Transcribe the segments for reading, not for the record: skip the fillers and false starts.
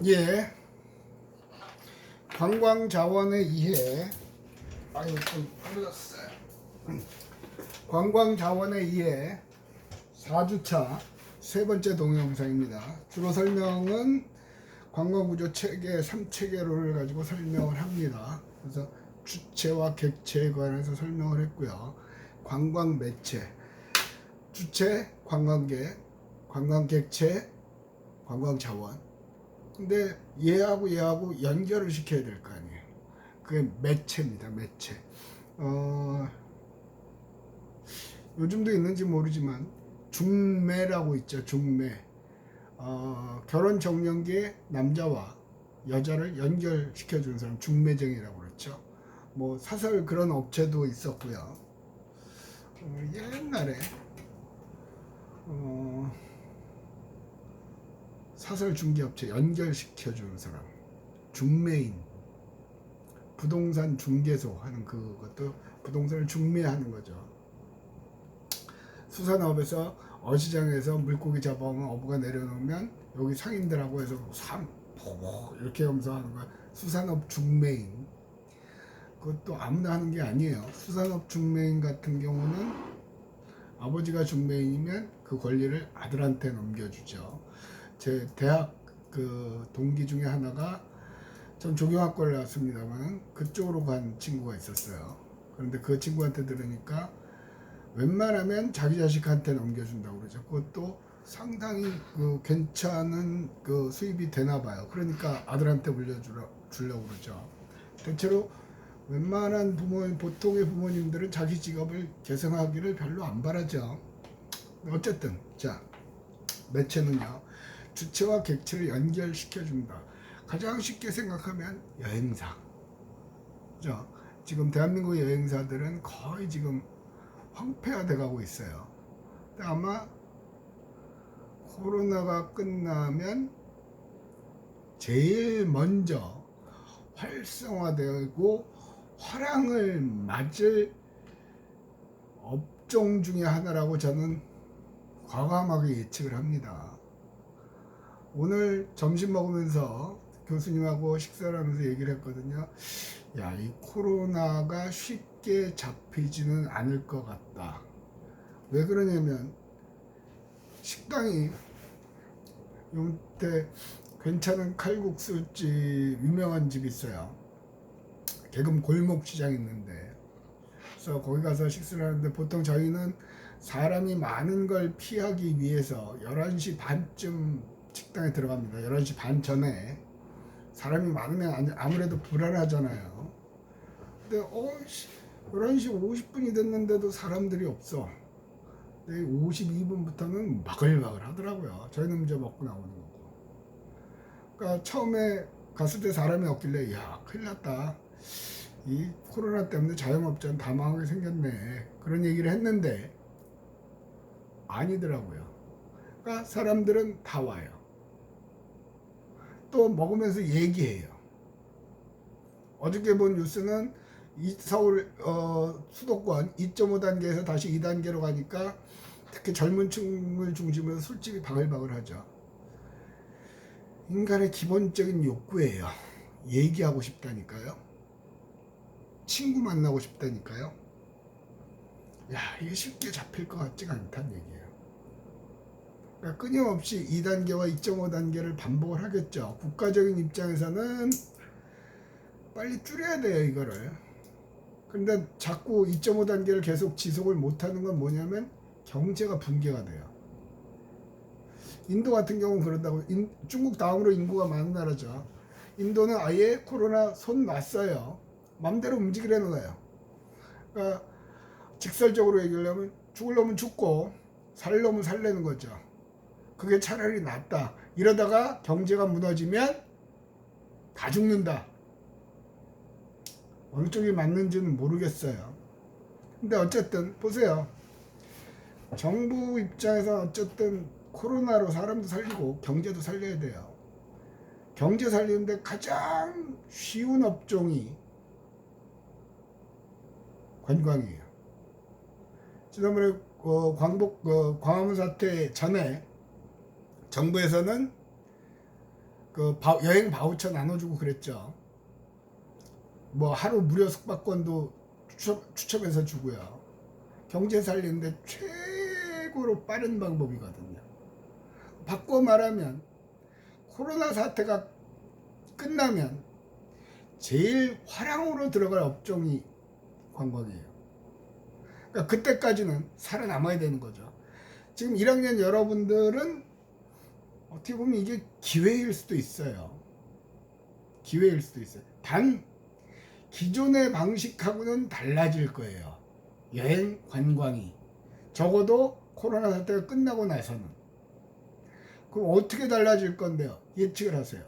예, 관광자원의 이해. 아유, 좀 흐렸어요. 관광자원의 이해 4주차 세 번째 동영상입니다. 주로 설명은 관광구조 체계 3체계론을 가지고 설명을 합니다. 그래서 주체와 객체에 관해서 설명을 했고요. 관광 매체, 주체, 관광객, 관광객체, 관광자원. 근데 얘하고 연결을 시켜야 될 거 아니에요. 그게 매체입니다. 매체. 요즘도 있는지 모르지만 중매라고 있죠. 중매. 결혼 정년기에 남자와 여자를 연결시켜주는 사람 중매쟁이라고 그랬죠. 뭐 사설 그런 업체도 있었고요. 옛날에 사설 중개업체 연결시켜주는 사람 중매인, 부동산 중개소 하는 그것도 부동산을 중매하는 거죠. 수산업에서 어시장에서 물고기 잡아오면 어부가 내려놓으면 여기 상인들하고 해서 이렇게 하면서 하는 거야. 수산업 중매인. 그것도 아무나 하는 게 아니에요. 수산업 중매인 같은 경우는 아버지가 중매인이면 그 권리를 아들한테 넘겨주죠. 제 대학 그 동기 중에 하나가, 전 조경학과를 나왔습니다만 그쪽으로 간 친구가 있었어요. 그런데 그 친구한테 들으니까 웬만하면 자기 자식한테 넘겨준다고 그러죠. 그것도 상당히 그 괜찮은 그 수입이 되나 봐요. 그러니까 아들한테 주려고 그러죠. 대체로 웬만한 보통의 부모님들은 자기 직업을 계승하기를 별로 안 바라죠. 어쨌든 자, 매체는요, 주체와 객체를 연결시켜준다. 가장 쉽게 생각하면 여행사. 그죠? 지금 대한민국 여행사들은 거의 지금 황폐화돼 가고 있어요. 근데 아마 코로나가 끝나면 제일 먼저 활성화되고 화랑을 맞을 업종 중에 하나라고 저는 과감하게 예측을 합니다. 오늘 점심 먹으면서 교수님하고 식사를 하면서 얘기를 했거든요. 야, 이 코로나가 쉽게 잡히지는 않을 것 같다. 왜 그러냐면 식당이 요때 괜찮은 칼국수집 유명한 집 있어요. 개금 골목시장 있는데, 그래서 거기 가서 식사를 하는데 보통 저희는 사람이 많은 걸 피하기 위해서 11시 반쯤 식당에 들어갑니다. 11시 반 전에. 사람이 많으면 아무래도 불안하잖아요. 근데 11시 50분이 됐는데도 사람들이 없어. 52분부터는 마글마글 하더라고요. 저희는 이제 먹고 나오는 거고. 그러니까 처음에 갔을 때 사람이 없길래, 야, 큰일 났다. 이 코로나 때문에 자영업자는 다 망하게 생겼네. 그런 얘기를 했는데 아니더라고요. 그러니까 사람들은 다 와요. 또 먹으면서 얘기해요. 어저께 본 뉴스는 서울 수도권 2.5단계에서 다시 2단계로 가니까 특히 젊은 층을 중심으로 술집이 바글바글하죠. 인간의 기본적인 욕구예요. 얘기하고 싶다니까요. 친구 만나고 싶다니까요. 야, 이게 쉽게 잡힐 것 같지가 않다는 얘기예요. 그러니까 끊임없이 2단계와 2.5단계를 반복을 하겠죠. 국가적인 입장에서는 빨리 줄여야 돼요, 이거를. 근데 자꾸 2.5단계를 계속 지속을 못하는 건 뭐냐면 경제가 붕괴가 돼요. 인도 같은 경우는 그런다고. 중국 다음으로 인구가 많은 나라죠. 인도는 아예 코로나 손 놨어요. 맘대로 움직이려 놓아요. 그러니까 직설적으로 얘기하려면 죽을 놈은 죽고 살 놈은 살려는 거죠. 그게 차라리 낫다. 이러다가 경제가 무너지면 다 죽는다. 어느 쪽이 맞는지는 모르겠어요. 근데 어쨌든 보세요. 정부 입장에서 어쨌든 코로나로 사람도 살리고 경제도 살려야 돼요. 경제 살리는데 가장 쉬운 업종이 관광이에요. 지난번에 광화문 사태 전에 정부에서는 여행 바우처 나눠주고 그랬죠. 뭐 하루 무료 숙박권도 추첨해서 주고요. 경제 살리는데 최고로 빠른 방법이거든요. 바꿔 말하면 코로나 사태가 끝나면 제일 화랑으로 들어갈 업종이 관광이에요. 그러니까 그때까지는 살아남아야 되는 거죠. 지금 1학년 여러분들은 어떻게 보면 이게 기회일 수도 있어요. 기회일 수도 있어요. 단 기존의 방식하고는 달라질 거예요. 여행 관광이 적어도 코로나 사태가 끝나고 나서는. 그럼 어떻게 달라질 건데요? 예측을 하세요.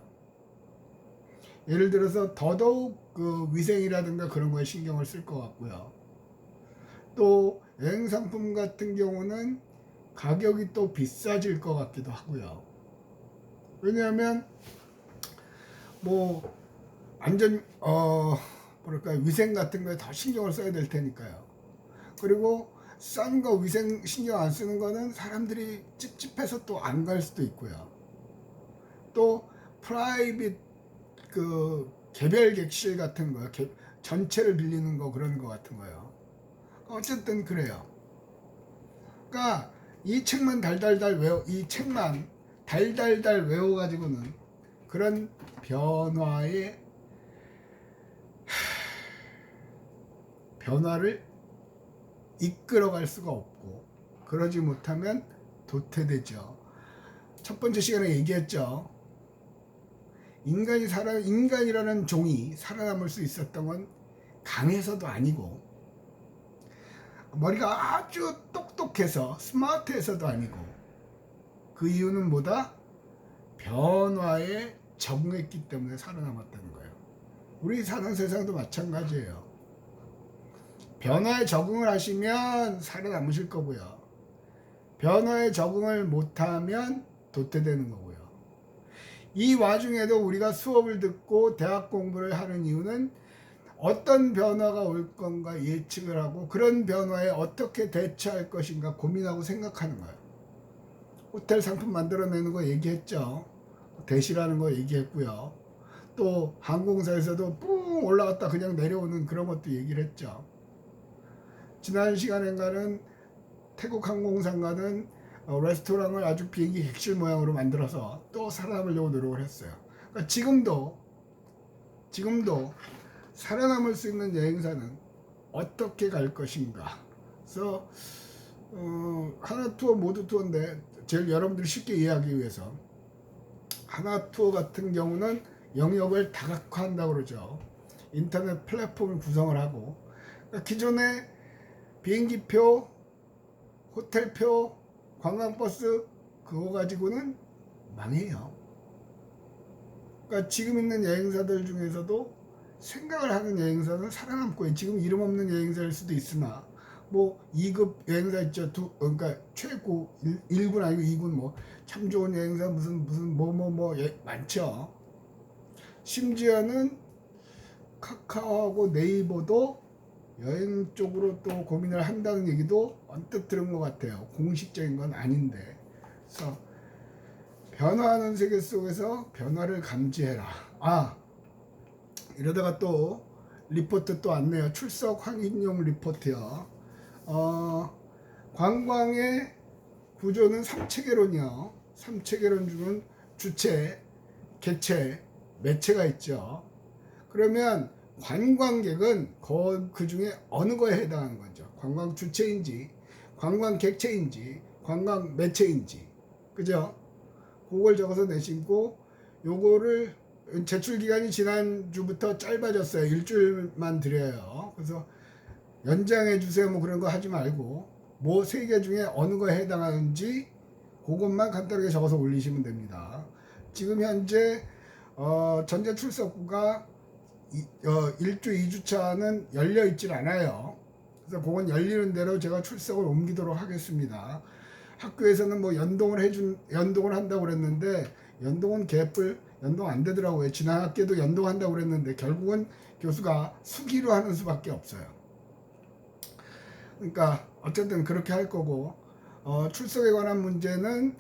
예를 들어서 더더욱 그 위생이라든가 그런 거에 신경을 쓸 것 같고요. 또 여행 상품 같은 경우는 가격이 또 비싸질 것 같기도 하고요. 왜냐하면 뭐 안전 뭐랄까 위생 같은 거에 더 신경을 써야 될 테니까요. 그리고 싼 거 위생 신경 안 쓰는 거는 사람들이 찝찝해서 또 안 갈 수도 있고요. 또 프라이빗 그 개별 객실 같은 거 전체를 빌리는 거 그런 거 같은 거요. 어쨌든 그래요. 그러니까 이 책만 달달달 외워가지고는 그런 변화를 이끌어갈 수가 없고, 그러지 못하면 도태되죠. 첫 번째 시간에 얘기했죠. 인간이라는 종이 살아남을 수 있었던 건 강해서도 아니고, 머리가 아주 똑똑해서 스마트해서도 아니고, 그 이유는 뭐다? 변화에 적응했기 때문에 살아남았다는 거예요. 우리 사는 세상도 마찬가지예요. 변화에 적응을 하시면 살아남으실 거고요. 변화에 적응을 못하면 도태되는 거고요. 이 와중에도 우리가 수업을 듣고 대학 공부를 하는 이유는 어떤 변화가 올 건가 예측을 하고 그런 변화에 어떻게 대처할 것인가 고민하고 생각하는 거예요. 호텔 상품 만들어내는 거 얘기했죠. 대시라는 거 얘기했고요. 또 항공사에서도 뿡 올라갔다 그냥 내려오는 그런 것도 얘기를 했죠. 지난 시간에는 태국 항공사가는 레스토랑을 아주 비행기 객실 모양으로 만들어서 또 살아남으려고 노력을 했어요. 그러니까 지금도 살아남을 수 있는 여행사는 어떻게 갈 것인가. 그래서 하나 투어 모두 투어인데 제일 여러분들이 쉽게 이해하기 위해서 하나 투어 같은 경우는 영역을 다각화한다고 그러죠. 인터넷 플랫폼을 구성을 하고, 그러니까 기존의 비행기표, 호텔표, 관광버스 그거 가지고는 망해요. 그러니까 지금 있는 여행사들 중에서도 생각을 하는 여행사는 살아남고, 지금 이름 없는 여행사일 수도 있으나 뭐 2급 여행사 있죠. 그러니까 최고 1군 아니고 2군 뭐 참 좋은 여행사 무슨 많죠. 심지어는 카카오하고 네이버도 여행 쪽으로 또 고민을 한다는 얘기도 언뜻 들은 것 같아요. 공식적인 건 아닌데. 그래서 변화하는 세계 속에서 변화를 감지해라. 이러다가 또 리포트 또 왔네요. 출석 확인용 리포트요. 관광의 구조는 3체계론이요. 3체계론 중은 주체, 객체, 매체가 있죠. 그러면 관광객은 그 중에 어느 거에 해당하는 거죠? 관광 주체인지, 관광 객체인지, 관광 매체인지, 그죠? 그걸 적어서 내시고, 요거를 제출 기간이 지난주부터 짧아졌어요. 일주일만 드려요. 그래서 연장해 주세요 뭐 그런 거 하지 말고 뭐 세 개 중에 어느 거에 해당하는지 그것만 간단하게 적어서 올리시면 됩니다. 지금 현재 전제 출석부가 1주 2주차는 열려 있질 않아요. 그래서 그건 열리는 대로 제가 출석을 옮기도록 하겠습니다. 학교에서는 뭐 연동을 한다고 그랬는데 연동은 연동 안 되더라고요. 지난 학기에도 연동한다고 그랬는데 결국은 교수가 수기로 하는 수밖에 없어요. 그러니까 어쨌든 그렇게 할 거고, 출석에 관한 문제는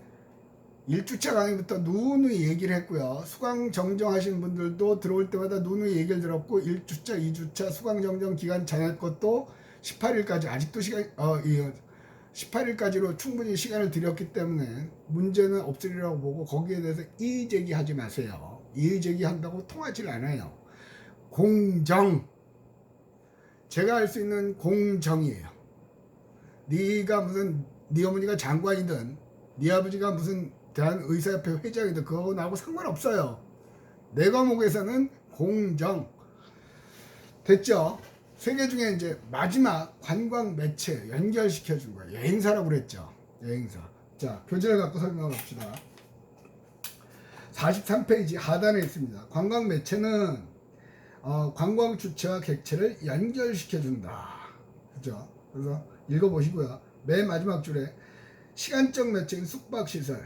1주차 강의부터 누누이 얘기를 했고요. 수강 정정하신 분들도 들어올 때마다 누누이 얘기를 들었고 1주차, 2주차 수강 정정 기간 정할 것도 18일까지 아직도 18일까지로 충분히 시간을 드렸기 때문에 문제는 없으리라고 보고 거기에 대해서 이의 제기하지 마세요. 이의 제기한다고 통하질 않아요. 공정. 제가 할 수 있는 공정이에요. 네가 무슨 네 어머니가 장관이든 네 아버지가 무슨 대한의사협회 회장이든 그거 나하고 상관없어요. 내 과목에서는 공정. 됐죠? 세 개 중에 이제 마지막 관광 매체 연결시켜 준 거예요. 여행사라고 그랬죠. 여행사. 자, 교재를 갖고 설명해 봅시다. 43페이지 하단에 있습니다. 관광 매체는 관광 주체와 객체를 연결시켜 준다. 그죠? 그래서 읽어 보시고요. 맨 마지막 줄에 시간적 매체인 숙박시설,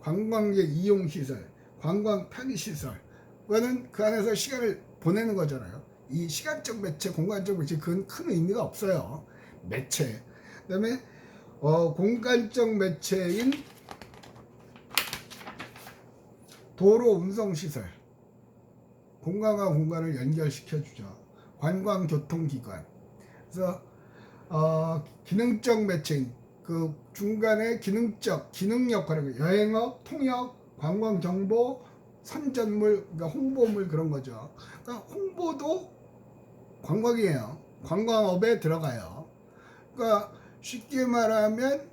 관광객 이용시설, 관광 편의시설, 그거는 그 안에서 시간을 보내는 거잖아요. 이 시간적 매체, 공간적 매체, 그건 큰 의미가 없어요. 매체. 그 다음에 공간적 매체인 도로 운송시설, 공간과 공간을 연결시켜주죠. 관광교통기관. 그래서 기능적 매체인 그 중간에 기능 역할을 여행업, 통역, 관광정보, 선전물, 그러니까 홍보물 그런 거죠. 그러니까 홍보도 관광이에요. 관광업에 들어가요. 그러니까 쉽게 말하면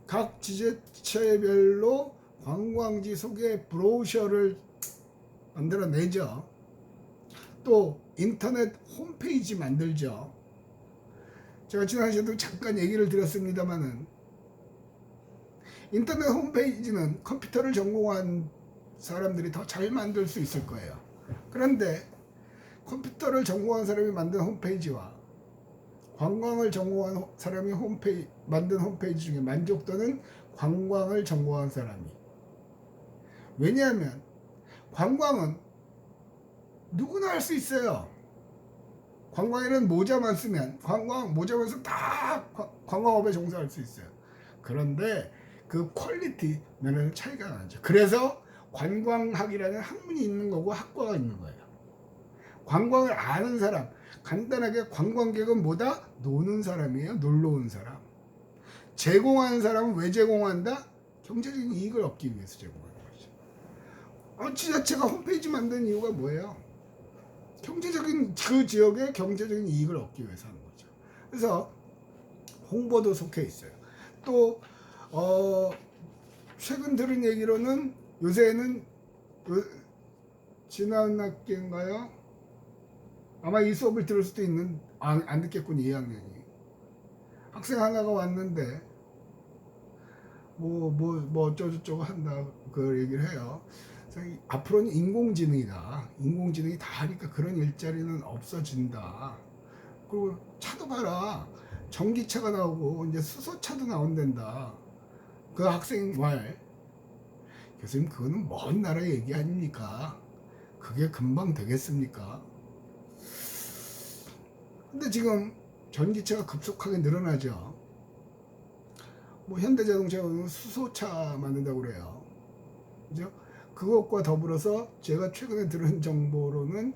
각 지자체별로 관광지 소개 브로셔를 만들어내죠. 또 인터넷 홈페이지 만들죠. 제가 지난 시간에도 잠깐 얘기를 드렸습니다만은 인터넷 홈페이지는 컴퓨터를 전공한 사람들이 더 잘 만들 수 있을 거예요. 그런데 컴퓨터를 전공한 사람이 만든 홈페이지와 관광을 전공한 사람이 만든 홈페이지 중에 만족도는 관광을 전공한 사람이. 왜냐하면 관광은 누구나 할 수 있어요. 관광에는 모자만 쓰면 모자만 쓰면 다 관광업에 종사할 수 있어요. 그런데 그 퀄리티 면에서 차이가 나죠. 그래서 관광학이라는 학문이 있는 거고 학과가 있는 거예요. 관광을 아는 사람, 간단하게 관광객은 뭐다? 노는 사람이에요. 놀러 온 사람. 제공하는 사람은 왜 제공한다? 경제적인 이익을 얻기 위해서 제공하는 거죠. 지자체가 홈페이지 만든 이유가 뭐예요? 그 지역의 경제적인 이익을 얻기 위해서 하는 거죠. 그래서 홍보도 속해 있어요. 또 최근 들은 얘기로는 요새는 지난 학기인가요? 아마 이 수업을 들을 수도 있는 안 듣겠군 2학년이 학생 하나가 왔는데 뭐 어쩌고저쩌고 한다 그 얘기를 해요. 앞으로는 인공지능이다. 인공지능이 다 하니까 그런 일자리는 없어진다. 그리고 차도 봐라. 전기차가 나오고 이제 수소차도 나온단다. 그 학생 말 교수님 그거는 먼 나라 얘기 아닙니까? 그게 금방 되겠습니까? 근데 지금 전기차가 급속하게 늘어나죠. 현대자동차는 수소차 만든다고 그래요. 그죠? 그것과 더불어서 제가 최근에 들은 정보로는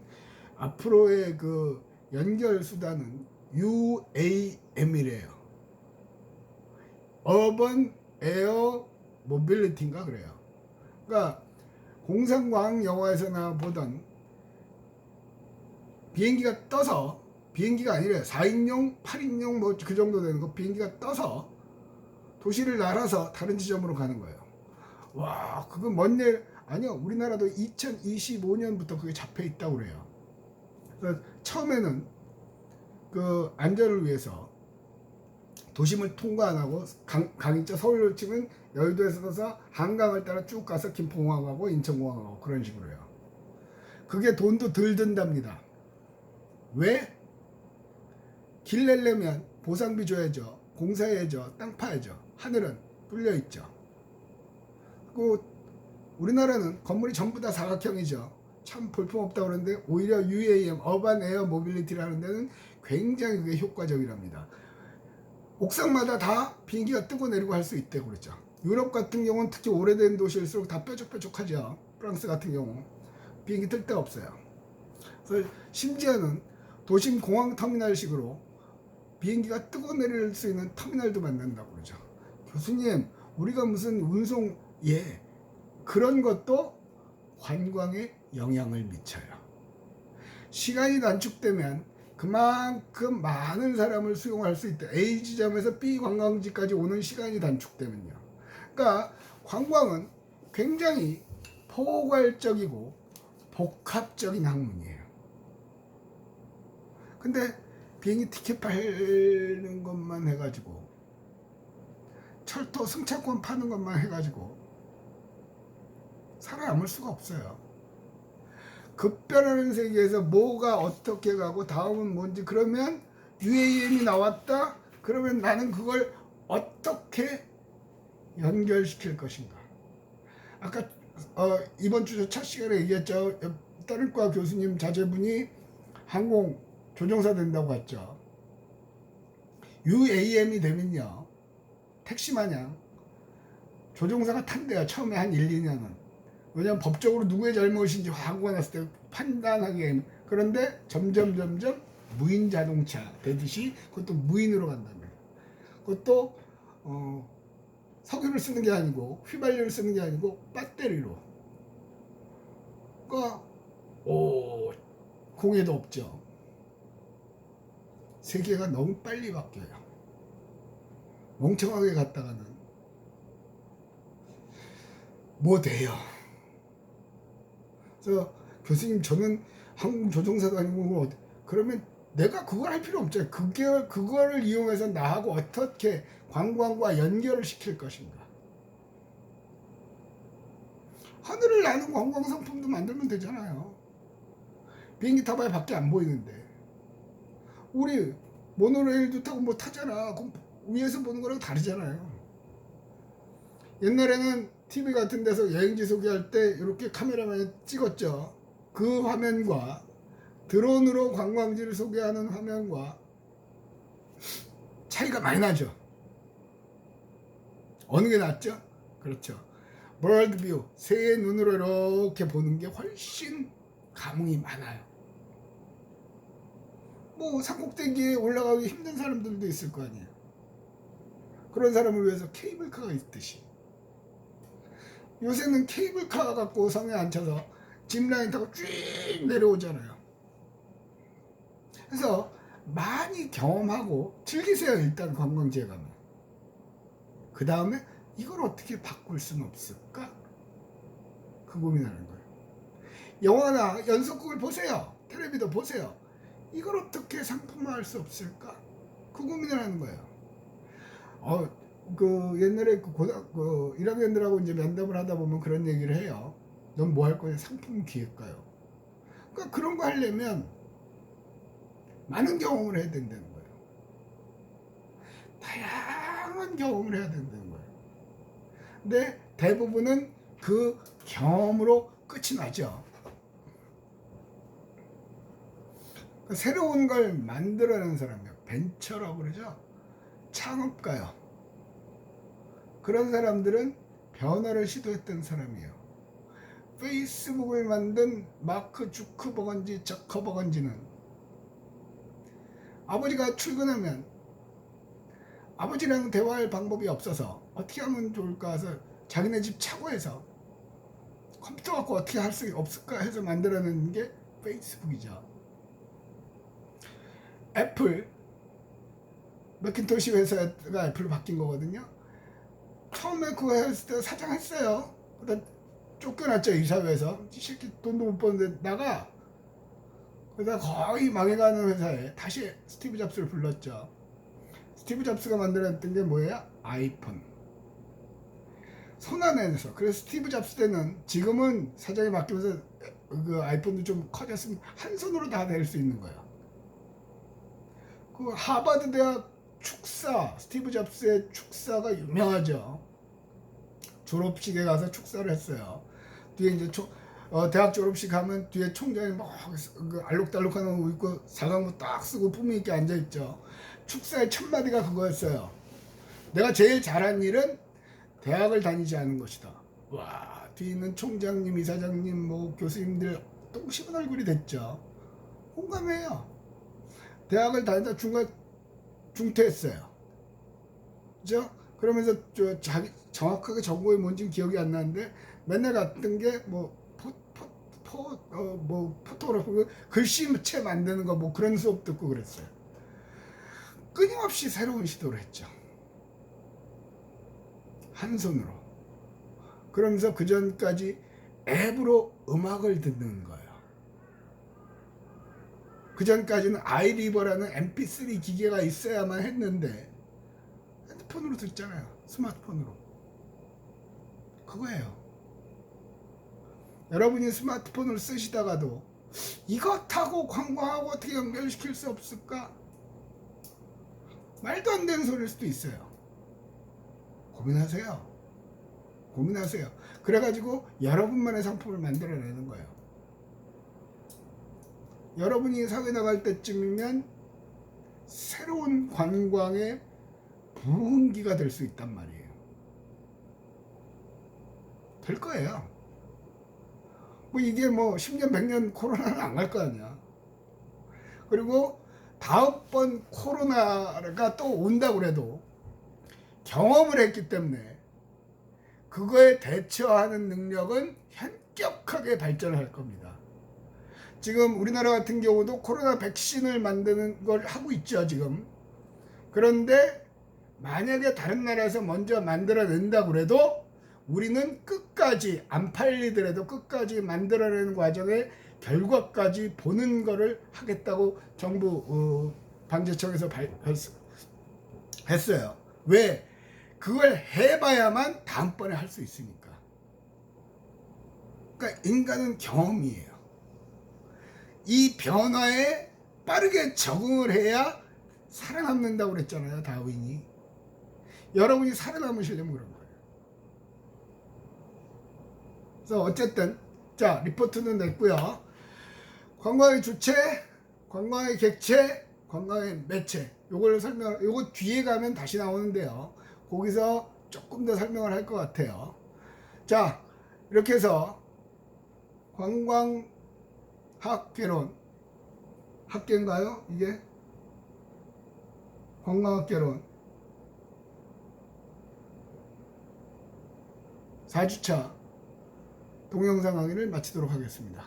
앞으로의 그 연결 수단은 UAM이래요. 어번 에어 모빌리티인가 그래요. 그러니까 공상과학 영화에서나 보던 비행기가 떠서 비행기가 아니래요. 4인용, 8인용 뭐 그 정도 되는 거 비행기가 떠서 도시를 날아서 다른 지점으로 가는 거예요. 와, 그건 먼 일 아니요. 우리나라도 2025년부터 그게 잡혀 있다고 그래요. 그래서 처음에는 그 안전을 위해서 도심을 통과 안 하고 강인자 서울로 치면 여의도에서 서서 한강을 따라 쭉 가서 김포공항하고 인천공항하고 그런 식으로 해요. 그게 돈도 덜 든답니다. 왜? 길 내려면 보상비 줘야죠. 공사해야죠. 땅 파야죠. 하늘은 뚫려 있죠. 그 우리나라는 건물이 전부 다 사각형이죠. 참 볼품없다고 그러는데 오히려 UAM, 어반 에어 모빌리티라는 데는 굉장히 그게 효과적이랍니다. 옥상마다 다 비행기가 뜨고 내리고 할 수 있대고 그랬죠. 유럽 같은 경우는 특히 오래된 도시일수록 다 뾰족뾰족하죠. 프랑스 같은 경우 비행기 뜰 데가 없어요. 그래서 심지어는 도심 공항 터미널식으로 비행기가 뜨고 내릴 수 있는 터미널도 만든다고 그러죠. 교수님, 우리가 무슨 운송, 예, 그런 것도 관광에 영향을 미쳐요. 시간이 단축되면 그만큼 많은 사람을 수용할 수 있다. A 지점에서 B 관광지까지 오는 시간이 단축되면요. 그러니까 관광은 굉장히 포괄적이고 복합적인 학문이에요. 근데 비행기 티켓 팔는 것만 해가지고, 철도 승차권 파는 것만 해가지고 살아남을 수가 없어요. 급변하는 세계에서 뭐가 어떻게 가고 다음은 뭔지, 그러면 UAM이 나왔다? 그러면 나는 그걸 어떻게 연결시킬 것인가? 아까 이번 주 첫 시간에 얘기했죠. 다른 과 교수님 자제분이 항공 조종사 된다고 했죠. UAM이 되면요, 택시 마냥 조종사가 탄대요. 처음에 한 1, 2년은. 왜냐면 법적으로 누구의 잘못인지 사고가 났을 때 판단하기. 그런데 점점 무인 자동차 되듯이 그것도 무인으로 간다면, 그것도 석유를 쓰는 게 아니고 휘발유를 쓰는 게 아니고 배터리로. 그러니까 공해도 없죠. 세계가 너무 빨리 바뀌어요. 멍청하게 갔다가는 뭐 돼요. 그래서 교수님, 저는 항공 조종사도 아니고, 그러면 내가 그걸 할 필요 없잖아요. 그거를 이용해서 나하고 어떻게 관광과 연결을 시킬 것인가. 하늘을 나는 관광 상품도 만들면 되잖아요. 비행기 타봐야 밖에 안 보이는데. 우리 모노레일도 타고 뭐 타잖아. 그럼 위에서 보는 거랑 다르잖아요. 옛날에는 TV 같은 데서 여행지 소개할 때 이렇게 카메라만에 찍었죠. 그 화면과 드론으로 관광지를 소개하는 화면과 차이가 많이 나죠. 어느 게 낫죠? 그렇죠. 월드뷰, 새의 눈으로 이렇게 보는 게 훨씬 감흥이 많아요. 뭐 산꼭대기에 올라가기 힘든 사람들도 있을 거 아니에요. 그런 사람을 위해서 케이블카가 있듯이, 요새는 케이블카 갖고 성에 앉혀서 짚라인 타고 쭉 내려오잖아요. 그래서 많이 경험하고 즐기세요. 일단 관광지에 가면. 그 다음에 이걸 어떻게 바꿀 수는 없을까? 그 고민하는 거예요. 영화나 연속극을 보세요. 텔레비도 보세요. 이걸 어떻게 상품화할 수 없을까? 그 고민을 하는 거예요. 옛날에 그 1학년들하고 이제 면담을 하다 보면 그런 얘기를 해요. 넌 뭐 할 거냐? 상품 기획가요. 그러니까 그런 거 하려면 많은 경험을 해야 된다는 거예요. 다양한 경험을 해야 된다는 거예요. 근데 대부분은 그 경험으로 끝이 나죠. 새로운 걸 만들어내는 사람이요. 벤처라고 그러죠. 창업가요. 그런 사람들은 변화를 시도했던 사람이에요. 페이스북을 만든 마크 저커버건지는 아버지가 출근하면 아버지랑 대화할 방법이 없어서 어떻게 하면 좋을까 해서 자기네 집 차고에서 컴퓨터 갖고 어떻게 할 수 없을까 해서 만들어낸 게 페이스북이죠. 애플, 매킨토시 회사가 애플로 바뀐 거거든요. 처음에 그거 했을 때 사장했어요. 그러다 쫓겨났죠. 이사회에서. 이 새끼 돈도 못 버는데 나가. 그러다 거의 망해가는 회사에 다시 스티브 잡스를 불렀죠. 스티브 잡스가 만들었던 게 뭐예요? 아이폰. 손안에서. 그래서 스티브 잡스 때는, 지금은 사장이 바뀌면서 그 아이폰도 좀 커졌으면 한 손으로 다 낼 수 있는 거예요. 그 하버드 대학 축사, 스티브 잡스의 축사가 유명하죠. 졸업식에 가서 축사를 했어요. 뒤에 이제 대학 졸업식 하면 뒤에 총장이 막 알록달록한 옷 입고 사각무 딱 쓰고 품위 있게 앉아있죠. 축사의 첫 마디가 그거였어요. 내가 제일 잘한 일은 대학을 다니지 않은 것이다. 와, 뒤에 있는 총장님, 이사장님, 뭐 교수님들 똥심은 얼굴이 됐죠. 공감해요. 대학을 다니다 중퇴했어요. 그죠? 그러면서 자기 정확하게 전공이 뭔지 기억이 안 나는데 맨날 갔던 게 뭐 포토그래프 글씨체 만드는 거 뭐 그런 수업 듣고 그랬어요. 끊임없이 새로운 시도를 했죠. 한 손으로. 그러면서 그 전까지 앱으로 음악을 듣는 거예요. 그 전까지는 아이리버라는 mp3 기계가 있어야만 했는데 핸드폰으로 듣잖아요. 스마트폰으로. 그거예요. 여러분이 스마트폰을 쓰시다가도 이거 타고 관광하고 어떻게 연결시킬 수 없을까? 말도 안 되는 소리일 수도 있어요. 고민하세요. 고민하세요. 그래가지고 여러분만의 상품을 만들어내는 거예요. 여러분이 사회 나갈 때쯤이면 새로운 관광의 부흥기가 될 수 있단 말이에요. 될 거예요. 뭐 이게 뭐 10년 100년 코로나는 안 갈 거 아니야. 그리고 다음번 코로나가 또 온다고 그래도 경험을 했기 때문에 그거에 대처하는 능력은 현격하게 발전할 겁니다. 지금 우리나라 같은 경우도 코로나 백신을 만드는 걸 하고 있죠, 지금. 그런데 만약에 다른 나라에서 먼저 만들어낸다고 그래도 우리는 끝까지 안 팔리더라도 끝까지 만들어내는 과정의 결과까지 보는 거를 하겠다고 정부 방재청에서 했어요. 왜? 그걸 해봐야만 다음번에 할 수 있으니까. 그러니까 인간은 경험이에요. 이 변화에 빠르게 적응을 해야 살아남는다고 그랬잖아요, 다윈이. 여러분이 살아남으시려면 그런 거예요. 그래서 어쨌든 자, 리포트는 냈고요. 관광의 주체, 관광의 객체, 관광의 매체. 요거 뒤에 가면 다시 나오는데요. 거기서 조금 더 설명을 할 것 같아요. 자, 이렇게 해서 관광학개론, 학계인가요? 이게? 관광학개론 4주차 동영상 강의를 마치도록 하겠습니다.